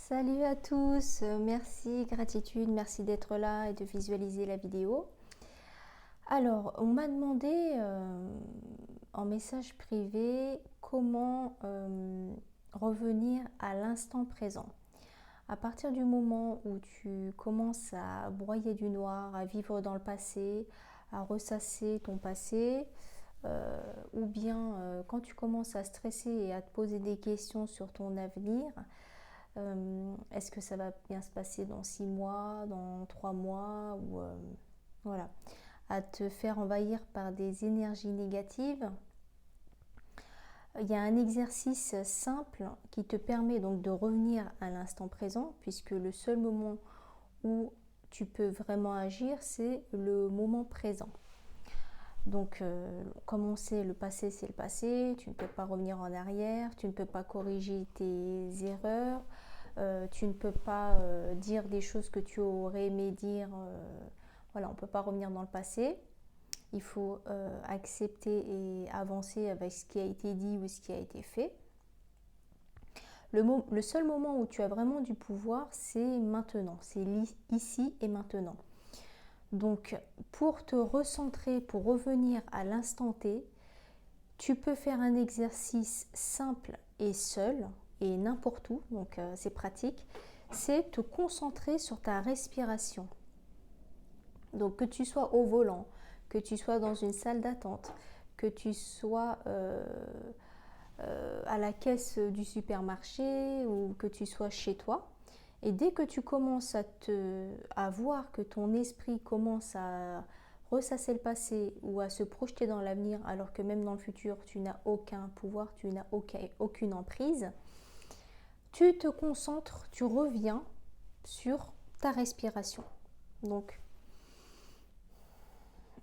Salut à tous, merci, gratitude, merci d'être là et de visualiser la vidéo. Alors, on m'a demandé en message privé comment revenir à l'instant présent. À partir du moment où tu commences à broyer du noir, à vivre dans le passé, à ressasser ton passé, ou bien quand tu commences à stresser et à te poser des questions sur ton avenir, est-ce que ça va bien se passer dans 6 mois, dans 3 mois, ou voilà, à te faire envahir par des énergies négatives. Il y a un exercice simple qui te permet donc de revenir à l'instant présent, puisque le seul moment où tu peux vraiment agir, c'est le moment présent. Donc, comme on sait, le passé, c'est le passé, tu ne peux pas revenir en arrière, tu ne peux pas corriger tes erreurs, tu ne peux pas dire des choses que tu aurais aimé dire. Voilà, on ne peut pas revenir dans le passé. Il faut accepter et avancer avec ce qui a été dit ou ce qui a été fait. Le seul moment où tu as vraiment du pouvoir, c'est maintenant, c'est ici et maintenant. Donc, pour te recentrer, pour revenir à l'instant T, tu peux faire un exercice simple et seul, et n'importe où, donc c'est pratique, c'est te concentrer sur ta respiration. Donc, que tu sois au volant, que tu sois dans une salle d'attente, que tu sois à la caisse du supermarché ou que tu sois chez toi. Et dès que tu commences à voir que ton esprit commence à ressasser le passé ou à se projeter dans l'avenir, alors que même dans le futur, tu n'as aucun pouvoir, tu n'as aucune emprise, tu te concentres, tu reviens sur ta respiration. Donc,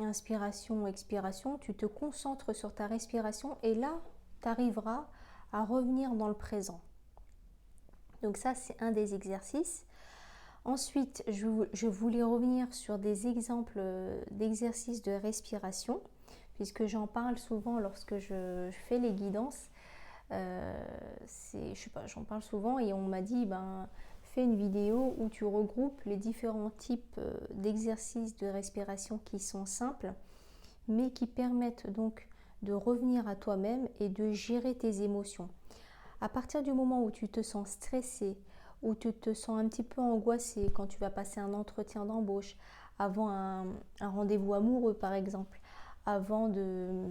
inspiration, expiration, tu te concentres sur ta respiration et là, tu arriveras à revenir dans le présent. Donc ça, c'est un des exercices. Ensuite, je voulais revenir sur des exemples d'exercices de respiration, puisque j'en parle souvent lorsque je fais les guidances. Je sais pas, j'en parle souvent et on m'a dit, fais une vidéo où tu regroupes les différents types d'exercices de respiration qui sont simples, mais qui permettent donc de revenir à toi-même et de gérer tes émotions. À partir du moment où tu te sens stressé, où tu te sens un petit peu angoissé quand tu vas passer un entretien d'embauche, avant un rendez-vous amoureux par exemple, avant de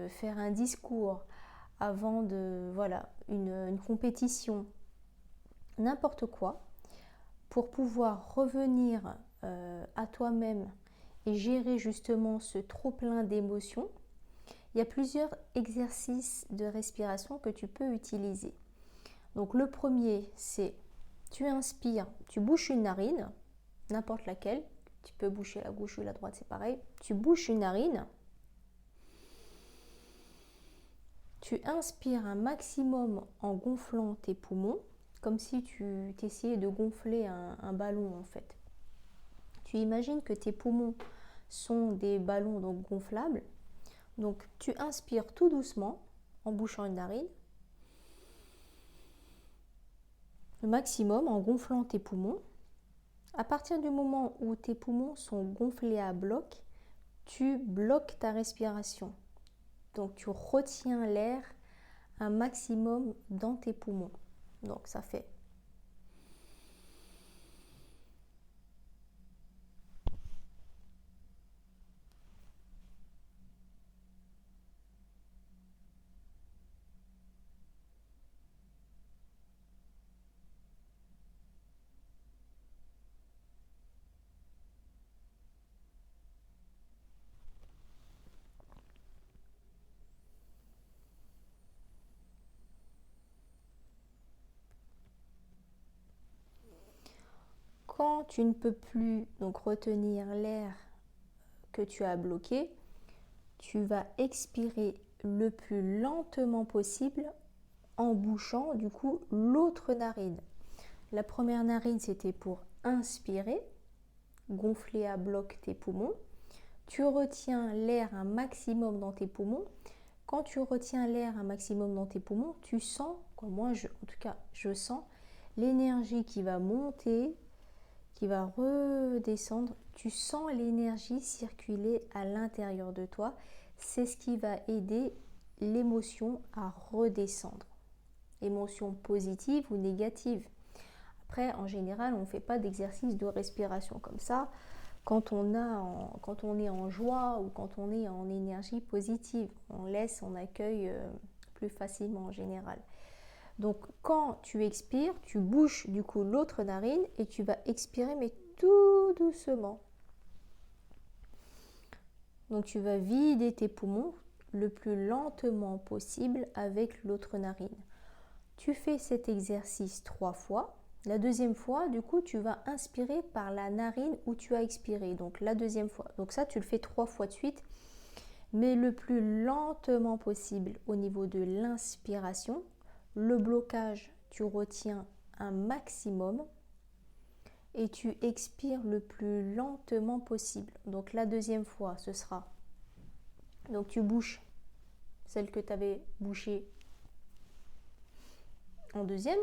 faire un discours, avant une compétition, n'importe quoi, pour pouvoir revenir à toi-même et gérer justement ce trop-plein d'émotions, il y a plusieurs exercices de respiration que tu peux utiliser. Donc le premier, c'est tu inspires, tu bouches une narine, n'importe laquelle, tu peux boucher la gauche ou la droite, c'est pareil. Tu bouches une narine, tu inspires un maximum en gonflant tes poumons, comme si tu t'essayais de gonfler un ballon en fait. Tu imagines que tes poumons sont des ballons donc gonflables. Donc tu inspires tout doucement en bouchant une narine, le maximum en gonflant tes poumons. À partir du moment où tes poumons sont gonflés à bloc, tu bloques ta respiration. Donc tu retiens l'air un maximum dans tes poumons. Donc ça fait quand tu ne peux plus donc retenir l'air que tu as bloqué, tu vas expirer le plus lentement possible en bouchant du coup l'autre narine. La première narine, c'était pour inspirer, gonfler à bloc tes poumons. Tu retiens l'air un maximum dans tes poumons. Quand tu retiens l'air un maximum dans tes poumons, tu sens, comme moi en tout cas je sens, l'énergie qui va monter, qui va redescendre. Tu sens l'énergie circuler à l'intérieur de toi. C'est ce qui va aider l'émotion à redescendre. Émotion positive ou négative. Après, en général, on ne fait pas d'exercice de respiration comme ça quand on est en joie ou quand on est en énergie positive. On accueille plus facilement en général. Donc quand tu expires, tu bouches du coup l'autre narine et tu vas expirer mais tout doucement. Donc tu vas vider tes poumons le plus lentement possible avec l'autre narine. Tu fais cet exercice 3 fois. La deuxième fois, du coup, tu vas inspirer par la narine où tu as expiré. Donc la deuxième fois. Donc ça, tu le fais 3 fois de suite, mais le plus lentement possible au niveau de l'inspiration. Le blocage, tu retiens un maximum et tu expires le plus lentement possible. Donc la deuxième fois, ce sera, donc tu bouches celle que tu avais bouchée en deuxième.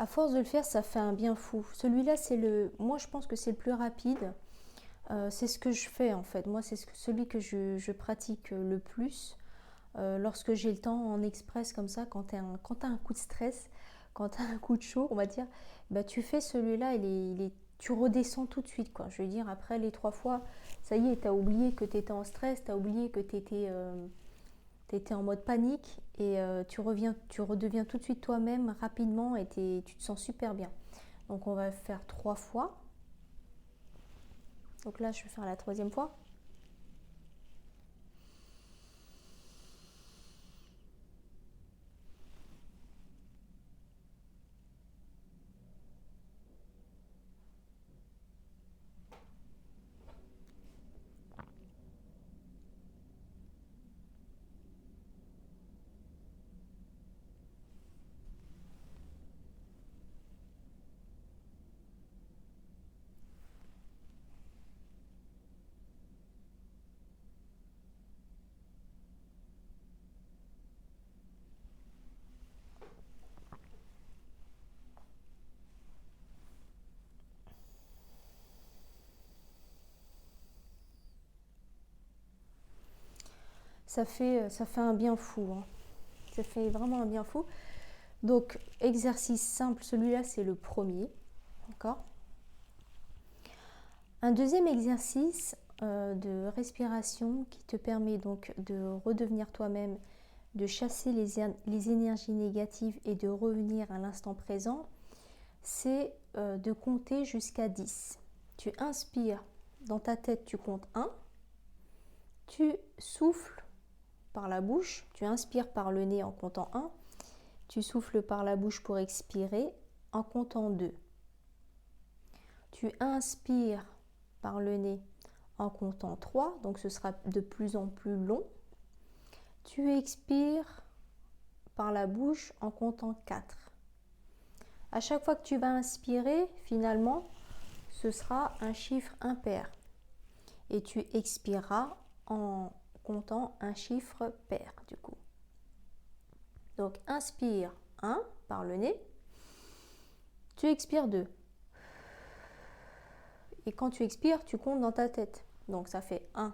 À force de le faire, ça fait un bien fou. Celui-là, moi je pense que c'est le plus rapide. C'est ce que je fais en fait. Moi, c'est celui que je pratique le plus. Lorsque j'ai le temps en express comme ça, quand tu as un coup de stress, quand tu as un coup de chaud, on va dire, bah, tu fais celui-là, tu redescends tout de suite, quoi. Je veux dire, après les 3 fois, ça y est, tu as oublié que tu étais en stress, tu as oublié que tu étais en mode panique et tu redeviens tout de suite toi-même rapidement et tu te sens super bien. Donc on va faire 3 fois. Donc là, je vais faire la 3e fois. Ça fait un bien fou, hein. Ça fait vraiment un bien fou. Donc, exercice simple, celui-là, c'est le premier. D'accord ? Un deuxième exercice de respiration qui te permet donc de redevenir toi-même, de chasser les énergies négatives et de revenir à l'instant présent, c'est de compter jusqu'à 10. Tu inspires, dans ta tête, tu comptes 1. Tu souffles par la bouche, tu inspires par le nez en comptant 1. Tu souffles par la bouche pour expirer en comptant 2. Tu inspires par le nez en comptant 3, donc ce sera de plus en plus long. Tu expires par la bouche en comptant 4. À chaque fois que tu vas inspirer, finalement, ce sera un chiffre impair. Et tu expireras en comptant un chiffre pair, du coup. Donc, inspire 1 par le nez. Tu expires 2. Et quand tu expires, tu comptes dans ta tête. Donc, ça fait 1.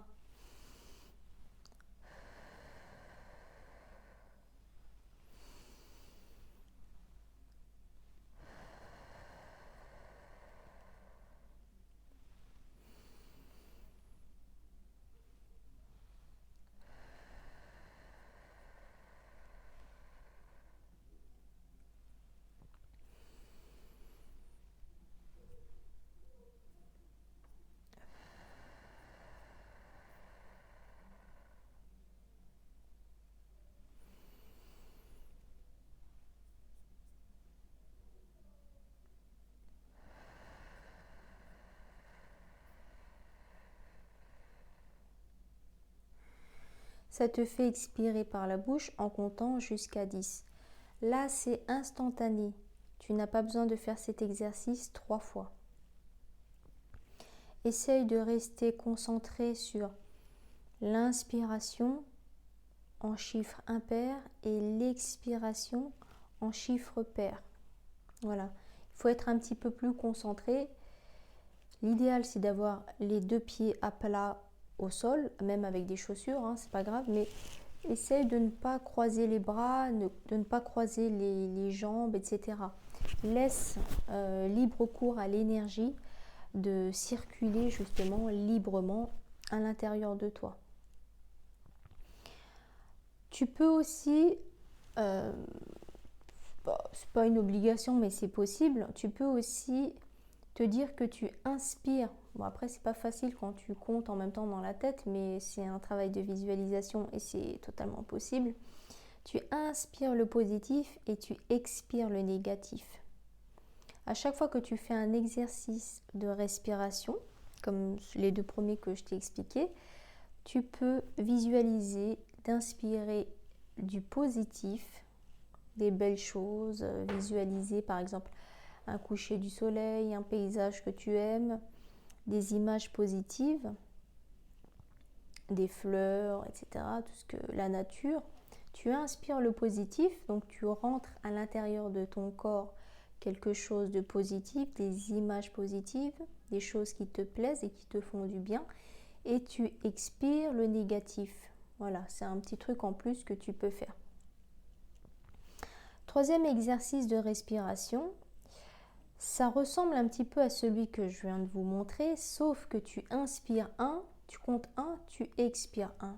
ça te fait expirer par la bouche en comptant jusqu'à 10. Là, c'est instantané. Tu n'as pas besoin de faire cet exercice 3 fois. Essaye de rester concentré sur l'inspiration en chiffre impair et l'expiration en chiffre pair. Voilà. Il faut être un petit peu plus concentré. L'idéal, c'est d'avoir les 2 pieds à plat au sol, même avec des chaussures, hein, c'est pas grave, mais essaye de ne pas croiser les bras, de ne pas croiser les jambes, etc. Laisse libre cours à l'énergie de circuler justement librement à l'intérieur de toi. Tu peux aussi, c'est pas une obligation, mais c'est possible, tu peux aussi te dire que tu inspires. Bon, après, c'est pas facile quand tu comptes en même temps dans la tête, mais c'est un travail de visualisation et c'est totalement possible. Tu inspires le positif et tu expires le négatif. À chaque fois que tu fais un exercice de respiration, comme les 2 premiers que je t'ai expliqués, tu peux visualiser d'inspirer du positif, des belles choses, visualiser par exemple un coucher du soleil, un paysage que tu aimes, des images positives, des fleurs, etc., tout ce que la nature. Tu inspires le positif, donc tu rentres à l'intérieur de ton corps quelque chose de positif, des images positives, des choses qui te plaisent et qui te font du bien, et tu expires le négatif. Voilà, c'est un petit truc en plus que tu peux faire. Troisième exercice de respiration, ça ressemble un petit peu à celui que je viens de vous montrer, sauf que tu inspires 1, tu comptes 1, tu expires 1.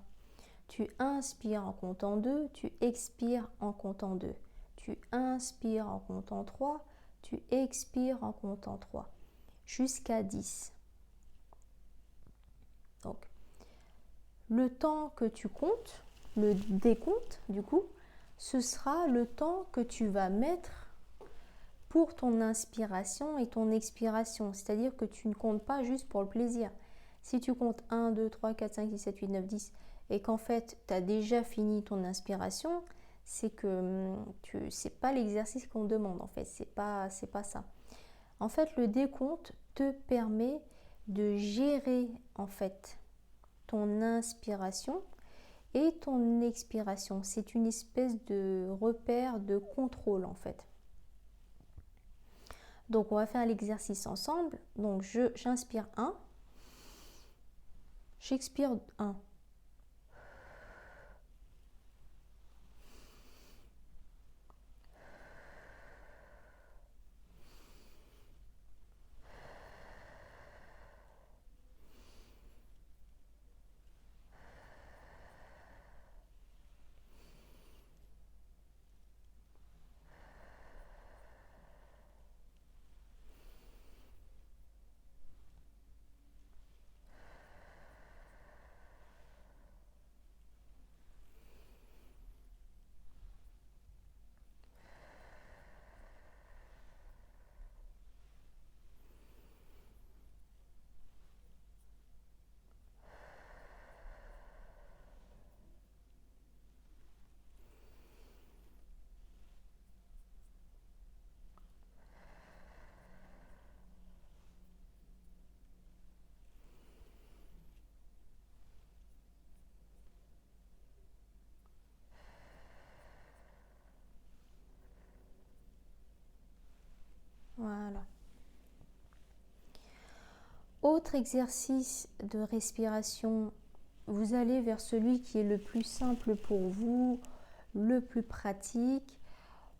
Tu inspires en comptant 2, tu expires en comptant 2. Tu inspires en comptant 3, tu expires en comptant 3. Jusqu'à 10. Donc, le temps que tu comptes, le décompte du coup, ce sera le temps que tu vas mettre pour ton inspiration et ton expiration. C'est-à-dire que tu ne comptes pas juste pour le plaisir. Si tu comptes 1, 2, 3, 4, 5, 6, 7, 8, 9, 10 et qu'en fait tu as déjà fini ton inspiration, c'est que c'est pas l'exercice qu'on demande en fait, c'est pas ça. En fait, le décompte te permet de gérer en fait ton inspiration et ton expiration. C'est une espèce de repère de contrôle en fait. Donc on va faire l'exercice ensemble. Donc j'inspire 1, j'expire 1. Voilà. Autre exercice de respiration, vous allez vers celui qui est le plus simple pour vous, le plus pratique.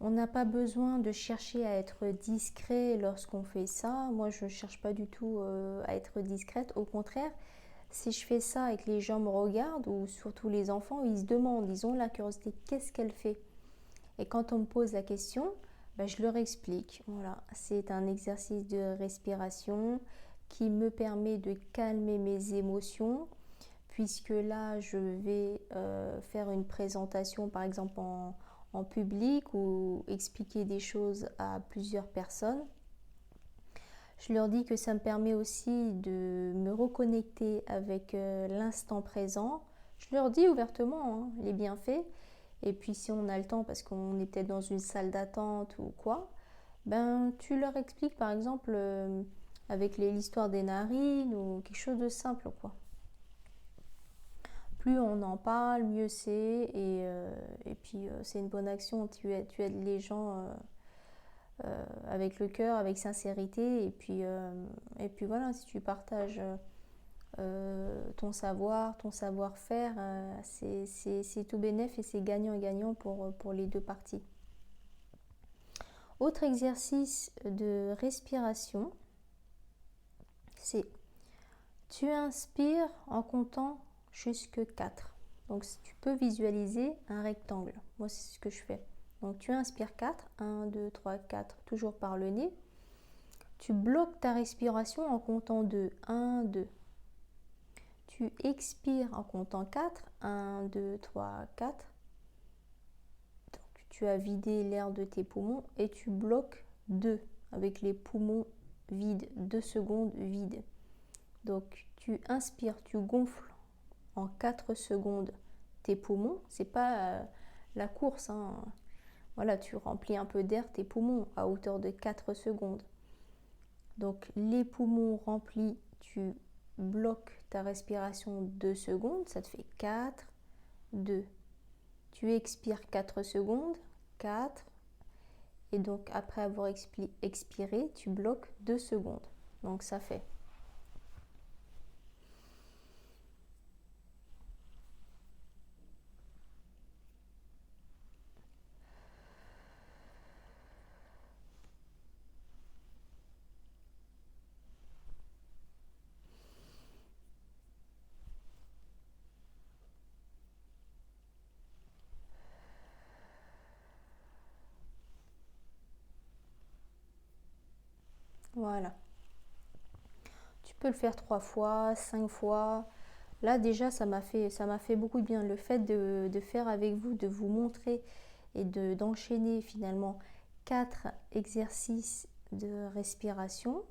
On n'a pas besoin de chercher à être discret lorsqu'on fait ça. Moi, je ne cherche pas du tout à être discrète. Au contraire, si je fais ça et que les gens me regardent, ou surtout les enfants, ils se demandent, ils ont la curiosité, qu'est-ce qu'elle fait? Et quand on me pose la question, je leur explique. Voilà, c'est un exercice de respiration qui me permet de calmer mes émotions, puisque là, je vais faire une présentation, par exemple en public, ou expliquer des choses à plusieurs personnes. Je leur dis que ça me permet aussi de me reconnecter avec l'instant présent, Je leur dis ouvertement hein, les bienfaits. Et puis si on a le temps, parce qu'on est peut-être dans une salle d'attente ou quoi, ben tu leur expliques par exemple avec l'histoire des narines ou quelque chose de simple quoi. Plus on en parle, mieux c'est. Et puis c'est une bonne action. Tu aides les gens avec le cœur, avec sincérité. Et puis voilà, si tu partages ton savoir, ton savoir-faire, c'est tout bénef et c'est gagnant-gagnant pour les deux parties. Autre exercice de respiration, c'est tu inspires en comptant jusque 4. Donc tu peux visualiser un rectangle. Moi c'est ce que je fais. Donc tu inspires 4, 1, 2, 3, 4, toujours par le nez. Tu bloques ta respiration en comptant 2, 1, 2. Tu expires en comptant 4, 1, 2, 3, 4. Donc tu as vidé l'air de tes poumons et tu bloques 2 avec les poumons vides, 2 secondes vides. Donc tu inspires, tu gonfles en 4 secondes tes poumons. C'est pas la course, hein. Voilà, tu remplis un peu d'air tes poumons à hauteur de 4 secondes. Donc les poumons remplis, tu bloques ta respiration 2 secondes, ça te fait 4, 2. Tu expires 4 secondes, 4. Et donc après avoir expiré, tu bloques 2 secondes. Donc ça fait. Voilà. Tu peux le faire 3 fois, 5 fois. Là déjà ça m'a fait beaucoup de bien. Le fait de faire avec vous, de vous montrer et d'enchaîner finalement 4 exercices de respiration.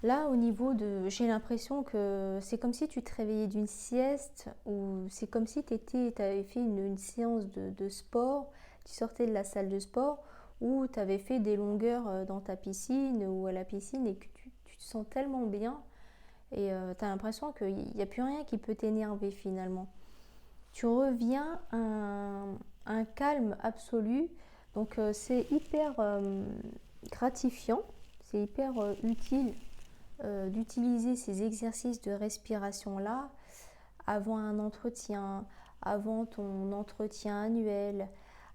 Là au niveau de... J'ai l'impression que c'est comme si tu te réveillais d'une sieste ou c'est comme si tu avais fait une séance de sport. Tu sortais de la salle de sport ou tu avais fait des longueurs dans ta piscine ou à la piscine et que tu te sens tellement bien et tu as l'impression qu'il n'y a plus rien qui peut t'énerver finalement. Tu reviens à un calme absolu. Donc c'est hyper gratifiant, c'est hyper utile d'utiliser ces exercices de respiration là avant un entretien, avant ton entretien annuel,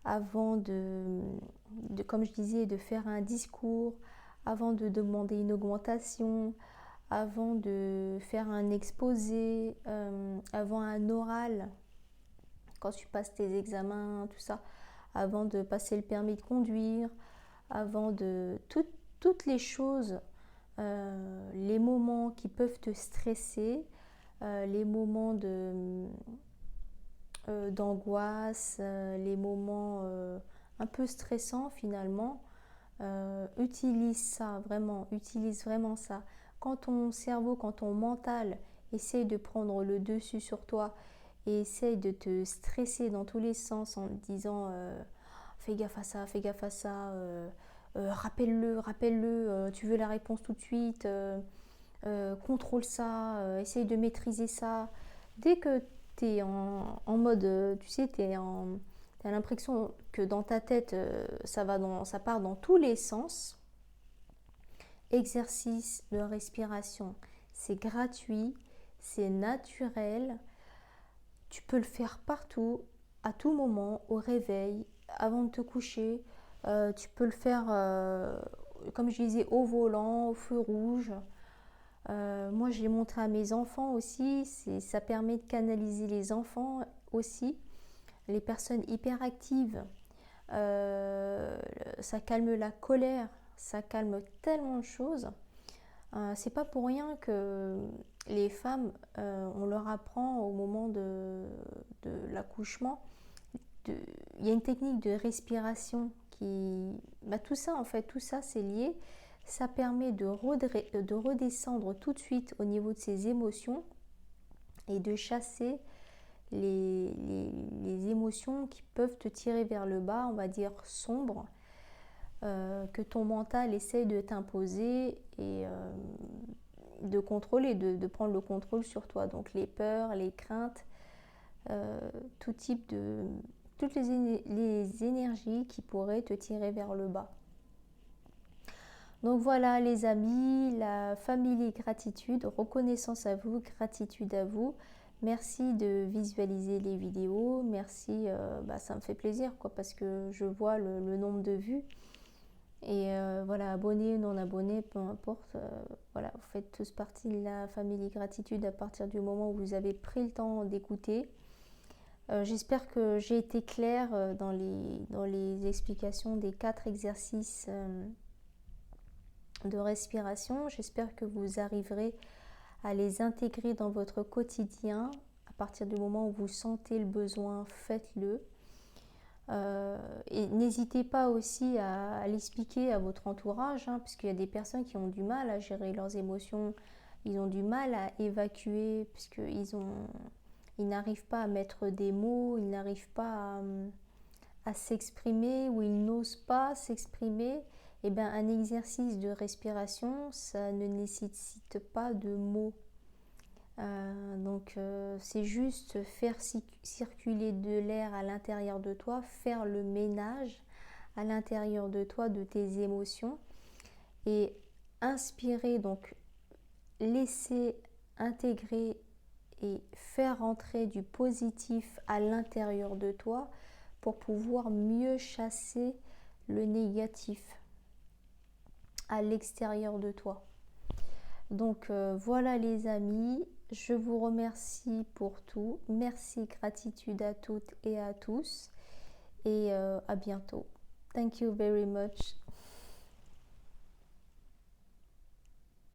avant comme je disais, de faire un discours, avant de demander une augmentation, avant de faire un exposé, avant un oral, quand tu passes tes examens, tout ça, avant de passer le permis de conduire, avant de toutes les choses, les moments qui peuvent te stresser, les moments d'angoisse, les moments un peu stressants finalement, utilise vraiment ça. Quand ton cerveau, quand ton mental essaye de prendre le dessus sur toi et essaye de te stresser dans tous les sens en te disant fais gaffe à ça, rappelle-le, tu veux la réponse tout de suite, contrôle ça, essaye de maîtriser ça. Dès que tu es en mode, tu sais, t'as l'impression que dans ta tête, ça part dans tous les sens. Exercice de respiration, c'est gratuit, c'est naturel. Tu peux le faire partout, à tout moment, au réveil, avant de te coucher. Tu peux le faire, comme je disais, au volant, au feu rouge. Moi, je l'ai montré à mes enfants aussi. Ça permet de canaliser les enfants aussi. Les personnes hyperactives, ça calme la colère, ça calme tellement de choses. C'est pas pour rien que les femmes, on leur apprend au moment de l'accouchement, il y a une technique de respiration qui... tout ça en fait, tout ça c'est lié. Ça permet de redescendre tout de suite au niveau de ses émotions et de chasser les émotions qui peuvent te tirer vers le bas, on va dire sombres, que ton mental essaye de t'imposer et de contrôler, de prendre le contrôle sur toi. Donc les peurs, les craintes, tout type de... toutes les énergies qui pourraient te tirer vers le bas. Donc voilà les amis, la famille gratitude, reconnaissance à vous, gratitude à vous. Merci de visualiser les vidéos, merci, ça me fait plaisir quoi, parce que je vois le nombre de vues. Et voilà, abonnés ou non abonnés, peu importe, voilà, vous faites tous partie de la famille gratitude à partir du moment où vous avez pris le temps d'écouter. J'espère que j'ai été claire dans les explications des 4 exercices de respiration. J'espère que vous arriverez à les intégrer dans votre quotidien. À partir du moment où vous sentez le besoin, faites-le. Et n'hésitez pas aussi à l'expliquer à votre entourage, puisqu'il y a des personnes qui ont du mal à gérer leurs émotions, ils ont du mal à évacuer, puisqu'ils n'arrivent pas à mettre des mots, ils n'arrivent pas à s'exprimer ou ils n'osent pas s'exprimer. Et bien, un exercice de respiration, ça ne nécessite pas de mots. Donc c'est juste faire circuler de l'air à l'intérieur de toi, faire le ménage à l'intérieur de toi de tes émotions et inspirer, donc laisser intégrer et faire entrer du positif à l'intérieur de toi pour pouvoir mieux chasser le négatif à l'extérieur de toi. Donc voilà les amis, je vous remercie pour tout. Merci, gratitude à toutes et à tous. Et à bientôt. Thank you very much.